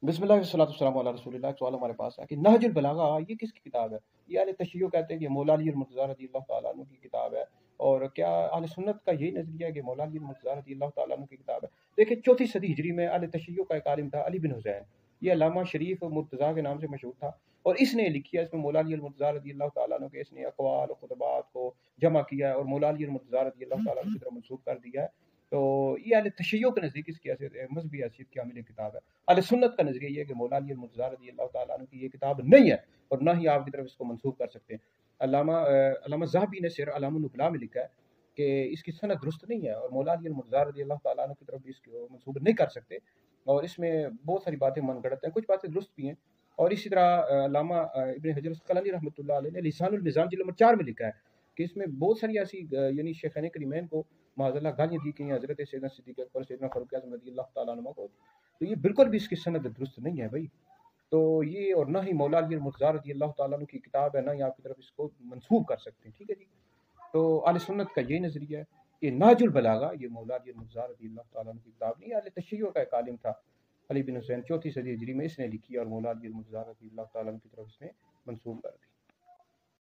बिस्मिल्लाह वस्सलातु वस्सलामु अला रसूलिल्लाह। एक सवाल हमारे पास है कि नहजुल बलागा ये किसकी किताब है? ये अहले तशय्युअ कहते हैं कि मौला अली मुर्तज़ा रज़ियल्लाहु तआला अन्हु की किताब है। और क्या अहले सुन्नत का यही नज़रिया है कि मौला अली मुर्तज़ा रज़ियल्लाहु तआला अन्हु की किताब है? देखिए, चौथी सदी हिजरी में अहले तशय्युअ का एक आलिम था अली बिन हुसैन। ये अल्लामा शरीफ मुर्तज़ा के नाम से मशहूर था और इसने लिखी है, इसमें मौला अली मुर्तज़ा रज़ियल्लाहु तआला अन्हु के इसने अक़वाल और खुतबात को जमा किया है और मौला अली मुर्तज़ा रज़ियल्लाहु तआला अन्हु की तरफ मंसूब कर दिया है। तो ये अहले तशय्युअ के नज़दीक इसकी मज़हबी हैसियत की हामिल किताब है। अहले सुन्नत का नज़रिया ये है कि मौला अली मुर्तज़ा रज़ियल्लाहु तआला अन्हु की ये किताब नहीं है और ना ही आपकी तरफ इसको मंसूब कर सकते हैं। अल्लामा ज़हाबी ने सिर अलामुन नुबला में लिखा है कि इसकी सनद दुरुस्त नहीं है और मौला अली मुर्तज़ा रज़ियल्लाहु तआला अन्हु की तरफ भी इसको मंसूब नहीं कर सकते और इसमें बहुत सारी बातें मनगढ़ंत हैं, कुछ बातें दुरुस्त भी हैं। और इसी तरह अल्लामा इब्न हजर अस्क़लानी रहमतुल्लाह अलैह ने लिसानुल मीज़ान जिल्द नंबर 4 में लिखा है कि इसमें बहुत सारी ऐसी यानी शेखैन करीमैन को माज़अल्लाह गालियाँ दी गई हैं, हज़रत सैयदना सिद्दीक़ अकबर, सैयदना फ़ारूक आज़म रज़ियल्लाहु तआला अन्हुमा को। तो ये बिल्कुल भी इसकी सनद दुरुस्त नहीं है भाई। तो ये और ना ही मौला अली मुर्तज़ा रज़ियल्लाहु तआला अन्हु की किताब है, ना ही आपकी तरफ इसको मंसूब कर सकते हैं। ठीक है जी। तो अहले सुन्नत का यही नज़रिया है कि नाजुल बलागा ये मौला अली मुर्तज़ा रज़ियल्लाहु तआला अन्हु की किताब नहीं है, अहले तशय्युअ का एक आलिम था अली बिन हुसैन, चौथी सदी हिजरी में इसने लिखी और मौला अली मुर्तज़ा रज़ियल्लाहु तआला अन्हु की तरफ इसने मंसूब कर दी।